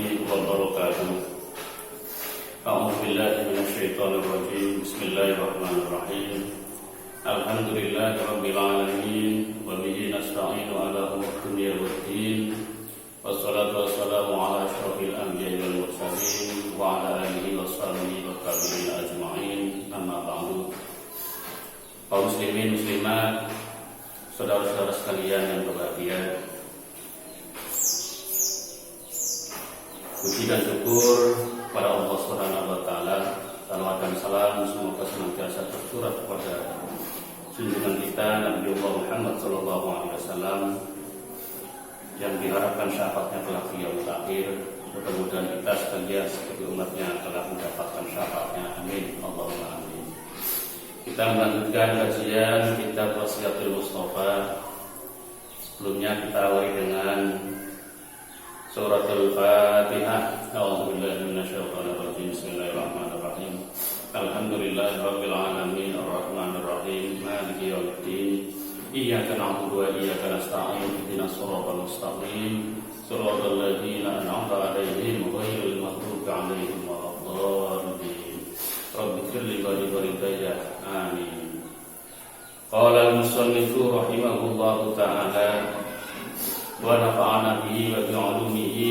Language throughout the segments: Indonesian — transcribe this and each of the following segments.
wabarakatuh. A'udzubillahi minasyaitonirrajim. Bismillahirrahmanirrahim. Alhamdulillahirabbil alamin wa bihi nasta'inu ala umuri dunya waddin. Wassalatu wassalamu ala asyrofil anbiya'i wal mursalin wa ala alihi washabihi wa tabi'in ajma'in. Amma ba'du. Kaum muslimin muslimat, saudara-saudara sekalian yang berbahagia, puji dan syukur kepada Allah Subhanahu wa taala. Salawat dan salam semoga senantiasa tercurah kepada junjungan kita Nabi Muhammad sallallahu alaihi wasallam yang diharapkan syafaatnya kelak di yaumul akhir. Mudah-mudahan kita sekalian sebagai umatnya telah mendapatkan syafaatnya. Amin. Allahumma amin. Kita melanjutkan kajian kitab Wasiyatul Mustafa. Sebelumnya kita awali dengan Suratul Fatihah. A'udzubillahi minasyaitonirrajim. Bismillahirrahmanirrahim. Alhamdulillahirabbil alamin arrahmanir rahim maliki yaumiddin. Iyyaka na'budu wa iyyaka nasta'in. Ihdinas shiratal mustaqim. Shiratal ladzina an'amta 'alaihim ghairil maghdubi 'alaihim waladdallin. Rabbighfir li walidayya. Amin. Qala al-musannifu rahimahullahu ta'ala wa nafa'ana bihi wa bi'ulumihi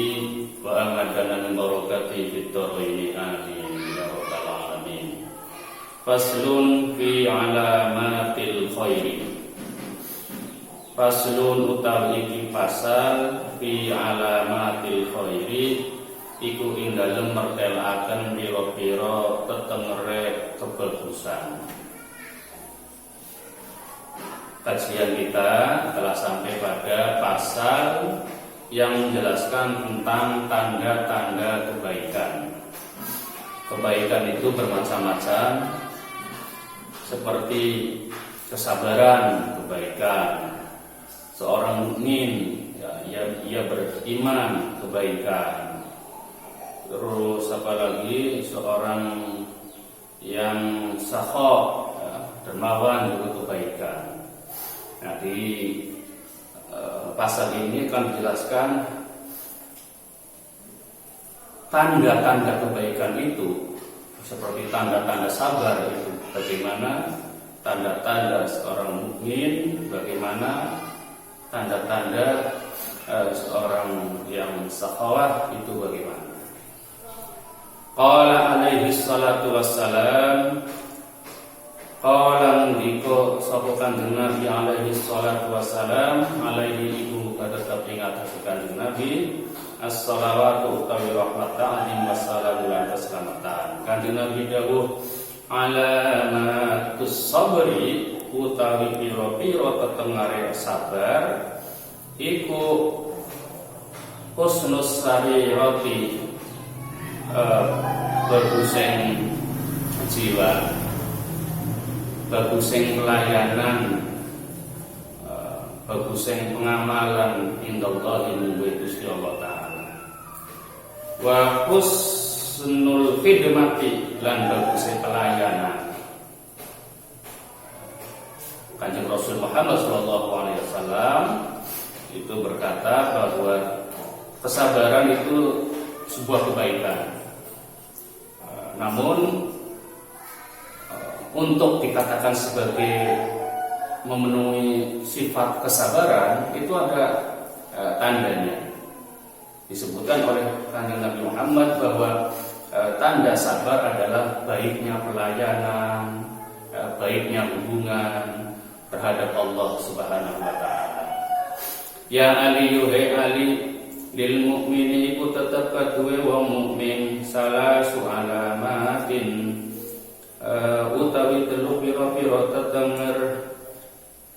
wa amadana min barakatihi fid dharain. Amin ya rabbal alamin. Faslun fi alamatil khairi. Faslun utawi iki pasal fi alamatil khairi iku ing dalem mertelaken pira-pira tetengere kebagusan. Kajian kita telah sampai pada pasal yang menjelaskan tentang tanda-tanda kebaikan. Kebaikan itu bermacam-macam, seperti kesabaran, kebaikan. Seorang mukmin, ia beriman, kebaikan. Terus apalagi seorang yang sakho, dermawan, juga kebaikan. Nah, di pasal ini akan dijelaskan tanda-tanda kebaikan itu, seperti tanda-tanda sabar itu, bagaimana tanda-tanda seorang mukmin, bagaimana tanda-tanda seorang yang sakhawah itu bagaimana. Qala alaihi salatu wassalam. Qala ndika sapa Kanjeng Nabi alaihi salatu wassalam, alaihi ibu pada tapi ngatas Kanjeng Nabi as-salawatu utawi rahmat ta'lim wassalamu lan keselamatan. Kanjeng Nabi dawuh alamatus sabri utawi pira-pira tetengare sabar iku husnus sarirati, bagusing jiwa, bagusing pelayanan, bagusing pengamalan indallahi muwih Gusti Allah taala. Wa husnul khidmati lan bagusing pelayanan. Kanjeng Rasul Muhammad sallallahu alaihi wasallam itu berkata bahwa kesabaran itu sebuah kebaikan. Namun untuk dikatakan sebagai memenuhi sifat kesabaran itu ada tandanya. Disebutkan oleh Kanjeng Nabi Muhammad bahwa tanda sabar adalah baiknya pelayanan, baiknya hubungan terhadap Allah Subhanahu wa taala. Ya Ali yuhai Ali lil mukmini iku tetep kaduwe wong mukmin salasu alamatin utawi telu pira-pira tetenger.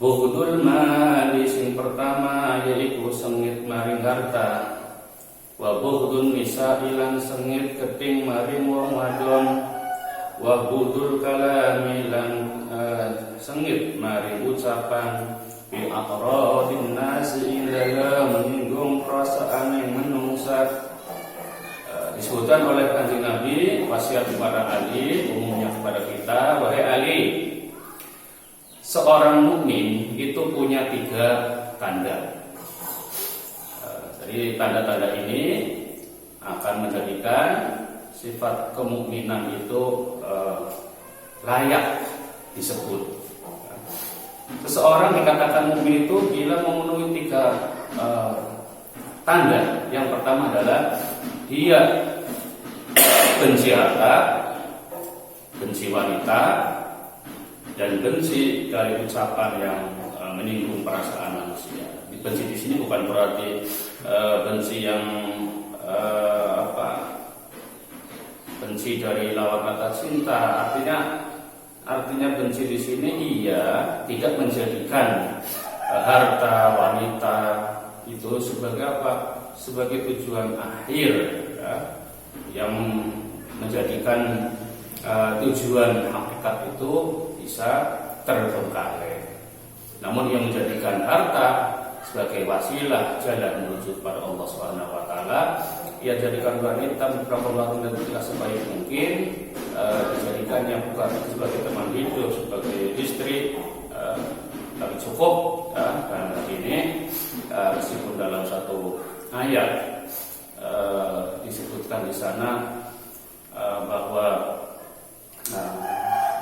Bughdul mali sing pertama yaiku sengit maring harta, wa bughdun nisa ilan sengit keting maring wong wadon, wa bughdul kalami lan sengit maring ucapan bi aqradin nasi dalam menyinggung perasaan yang menungsa. Disebutkan oleh Kanjeng Nabi wasiat kepada Ali, umumnya kepada kita, wahai Ali, seorang mukmin itu punya 3 tanda. Jadi tanda-tanda ini akan sifat kemukminan itu layak disebut. Seseorang dikatakan mukmin itu bila memenuhi 3 tanda. Yang pertama adalah dia benci harta, benci wanita, dan benci dari ucapan yang menyinggung perasaan manusia. Benci di sini bukan berarti benci yang benci dari lawan kata cinta. Artinya benci di sini ia tidak menjadikan harta wanita itu sebagai sebagai tujuan akhir, ya, yang menjadikan tujuan hakikat itu bisa terbengkalai. Namun yang menjadikan harta sebagai wasilah jalan menuju kepada Allah Subhanahu wa taala, ia jadikan wanita beberapa dan tidak sebaik mungkin, dijadikannya bukan sebagai teman hidup, sebagai istri, tapi cukup. Karena ini meskipun dalam satu ayat disebutkan di sana bahwa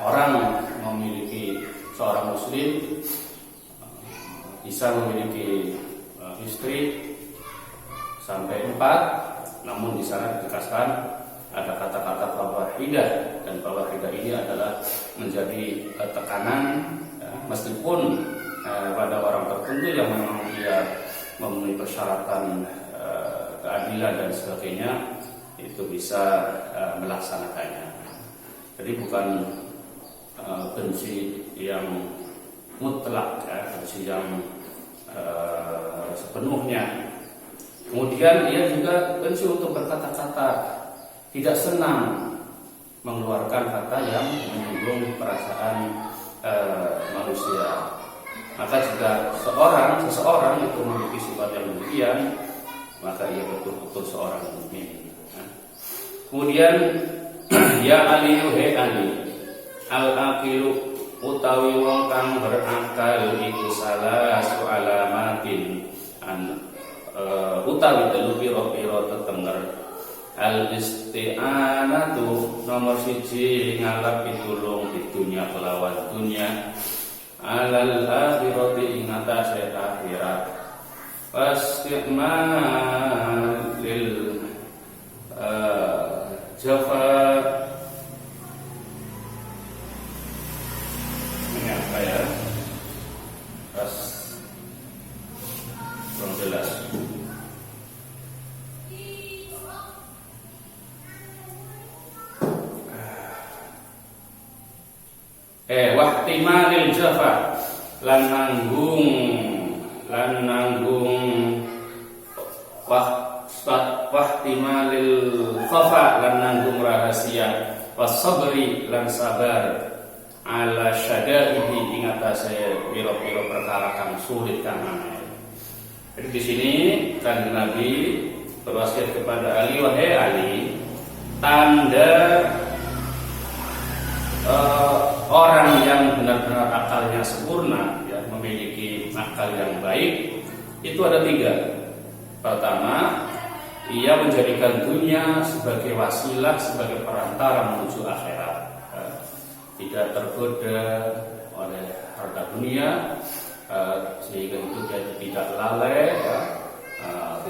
orang memiliki seorang muslim bisa memiliki istri sampai 4, namun di sana ditegaskan ada kata-kata fawahidah, dan fawahidah ini adalah menjadi tekanan, ya, meskipun pada orang tertentu yang memang dia memenuhi persyaratan keadilan dan sebagainya itu bisa melaksanakannya. Jadi bukan benci yang mutlak, ya, benci yang sepenuhnya. Kemudian ia juga benci untuk berkata-kata, tidak senang mengeluarkan kata yang menyinggung perasaan manusia. Maka jika seseorang itu memiliki sifat yang demikian, maka ia betul-betul seorang mukmin. Kemudian ya aliyu he ali al-aqilu utawi wong kang berakal iku salah alamatin utawi telu pira-pira tetenger. Al-isti'anatu nomor 1 ngalap pitulung di dunia kelawan dunia, alal akhirati ing atase akhirat, wasti'malil jafa. Ini apa ya? Pas belum jelas. Wahtimalil jafa lan nanggung wahtimalil khafa lan nanggung rahasia, wasabri lan sabar ala syada'ihi ing atase pira-pira perkara kang sulit kang angel. Jadi di sini kan Nabi berwasiat kepada Ali, wahai Ali, tanda orang yang benar-benar akalnya sempurna, ya, memiliki akal yang baik, itu ada 3. Pertama, ia menjadikan dunia sebagai wasilah, sebagai perantara menuju akhirat, ya, tidak tergoda oleh harta dunia, sehingga itu dia tidak lalai, ya,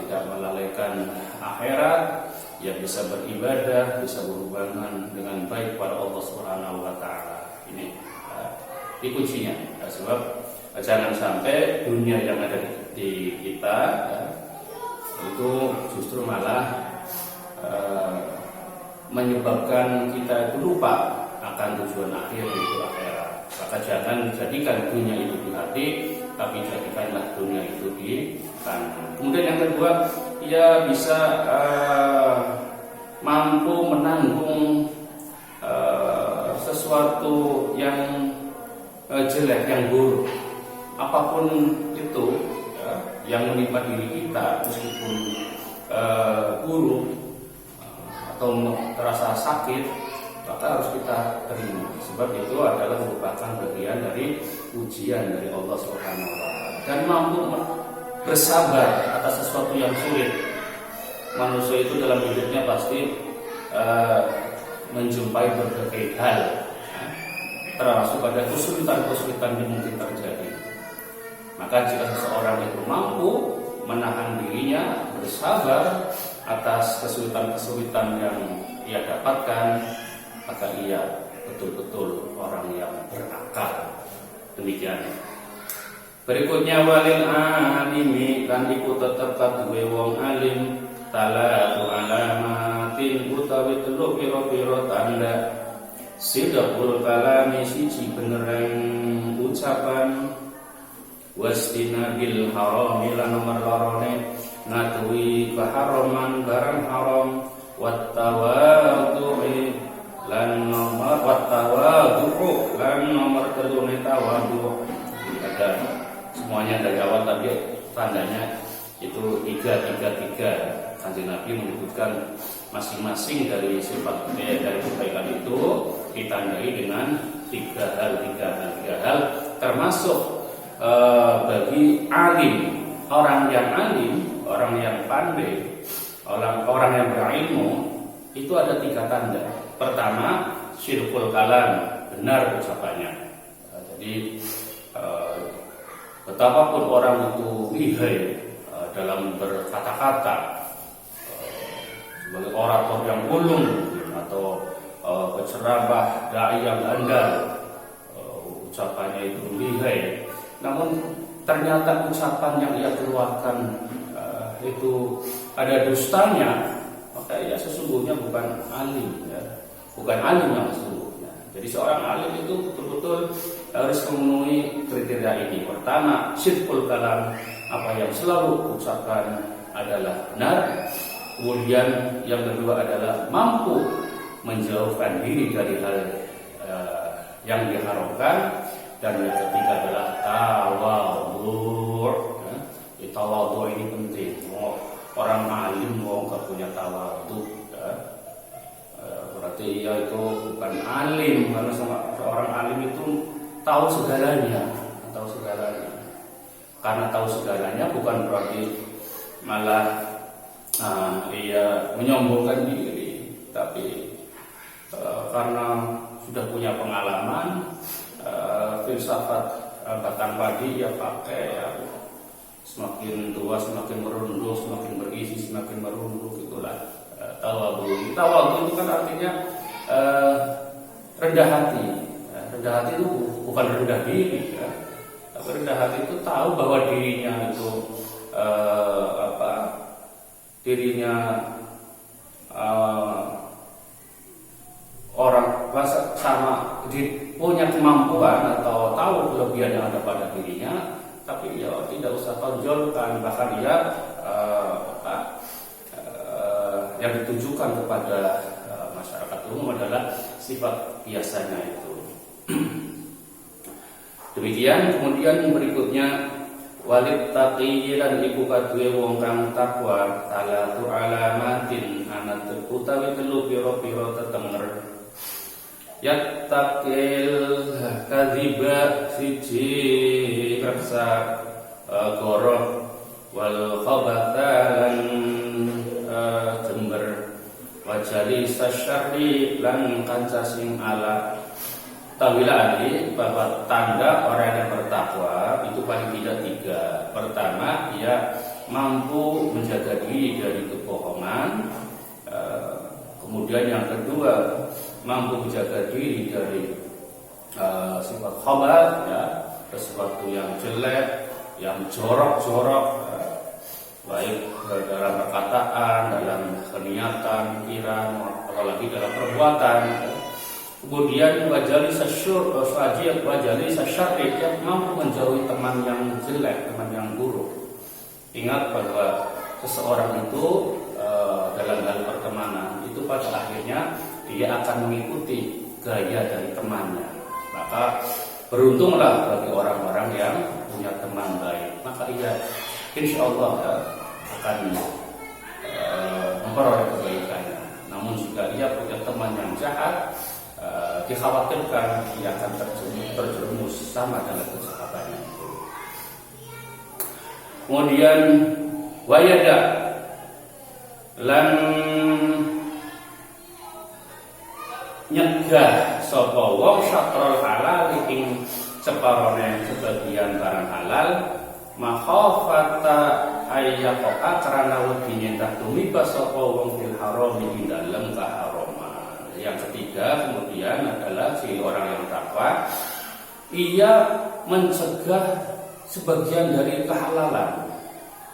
tidak melalaikan akhirat. Yang bisa beribadah, bisa berhubungan dengan baik pada Allah Subhanahu wa taala. Ini kuncinya. Sebab jangan sampai dunia yang ada di kita itu justru malah menyebabkan kita itu lupa akan tujuan akhir, yaitu akhirat. Maka jangan jadikan dunia itu di hati, tapi jadikanlah dunia itu di tangan. Kemudian yang kedua, ia bisa mampu menanggung sesuatu yang jelek, yang buruk, apapun itu, ya, yang menimpa diri kita, meskipun buruk atau terasa sakit, maka harus kita terima. Sebab itu adalah merupakan bagian dari ujian dari Allah Subhanahu wa taala. Dan mampu bersabar atas sesuatu yang sulit. Manusia itu dalam hidupnya pasti menjumpai berbagai hal, termasuk pada kesulitan-kesulitan yang mungkin terjadi. Maka jika seseorang itu mampu menahan dirinya, bersabar atas kesulitan-kesulitan yang ia dapatkan, maka ia betul-betul orang yang berakal. Demikian. Berikutnya walil alimi kan iku tetep kaduwe wong alim talatu alamatin utawi telu pira-pira tanda sidaqul kalami siji benereng ucapan wasdinabil harami lan nomor lorone ngatuwi keharaman barang haram wattawadhu'i lan nomor wattawadhu lan nomor telune tawadhu. Ada semuanya dari awal tapi tandanya itu 3. Kanjeng Nabi menyebutkan masing-masing dari sifat dari kebaikan itu ditandai dengan 3 hal termasuk bagi alim, orang yang alim, orang yang pandai, orang yang berilmu itu ada 3 tanda. Pertama, syirkul kalam, benar ucapannya. Jadi betapapun orang itu lihai dalam berkata-kata, sebagai orator yang ulung atau penceramah dai yang andal, ucapannya itu lihai, namun ternyata ucapan yang ia keluarkan itu ada dustanya, maka ia sesungguhnya bukan alim, ya. Bukan alim yang sesungguhnya. Jadi seorang alim itu betul-betul harus memenuhi kriteria ini. Pertama, syirkul kalam, apa yang selalu ucapkan adalah benar. Kemudian yang kedua adalah mampu menjauhkan diri dari hal yang diharamkan. Dan yang ketiga adalah tawadhu. Tawadhu ini penting. Orang alim nggak punya tawadhu, berarti ia itu bukan alim. Karena seorang alim itu tahu segalanya. Karena tahu segalanya bukan berarti malah ia menyombongkan diri, tapi karena sudah punya pengalaman, filsafat batang padi ia pakai, ya, semakin tua semakin merunduk, semakin berisi semakin merunduk, itulah tawadhu. Tawadhu itu kan artinya rendah hati. Rendah hati itu bukan rendah diri, ya. Tapi rendah hati itu tahu bahwa dirinya itu orang sama punya kemampuan atau tahu kelebihan yang ada pada dirinya, tapi ya tidak usah tonjolkan. Bahkan ia yang ditujukan kepada masyarakat umum adalah sifat biasanya itu. Demikian. Kemudian berikutnya walid taqi lan iku kaduwe wong kang takwa talatu alamatin ana utawi telu pira-pira tetenger yattaqil kadziba siji kersa goroh wal khabatha lan jember wajali sasyari lan kanca sing ala. Tahuilah bahwa tanda orang yang bertakwa itu paling tidak 3. Pertama, ia mampu menjaga diri dari kebohongan. Kemudian yang kedua, mampu menjaga diri dari sifat khabar, ya, sesuatu yang jelek, yang jorok-jorok, baik dalam perkataan, dalam keniatan, pikiran, apalagi dalam perbuatan. Kemudian wajali sasyari yang mampu menjauhi teman yang jelek, teman yang buruk. Ingat bahwa seseorang itu dalam hal pertemanan itu pada akhirnya dia akan mengikuti gaya dari temannya. Maka beruntunglah bagi orang-orang yang punya teman baik. Maka ia insya Allah akan memperoleh kebaikannya. Namun jika ia punya teman yang jahat, dikhawatirkan ia akan terjerumus sama dengan kejahatannya. Kemudian wayada lan nyegah sapa wong syatrul halal ing separone sebagian barang halal makhafata ayyaqa karena wedine tak tumiba sapa wong fil haram ing dalem keharaman. Yang ketiga kemudian adalah si orang yang takwa ia mencegah sebagian dari kehalalan.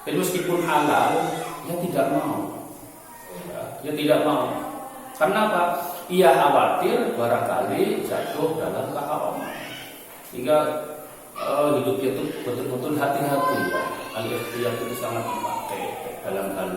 Dan meskipun halal, ia tidak mau. Ia tidak mau. Karena apa? Ia khawatir barangkali jatuh dalam keharaman. Sehingga hidupnya itu betul-betul hati-hati. Al-ikhtiyar itu sangat dipakai dalam hal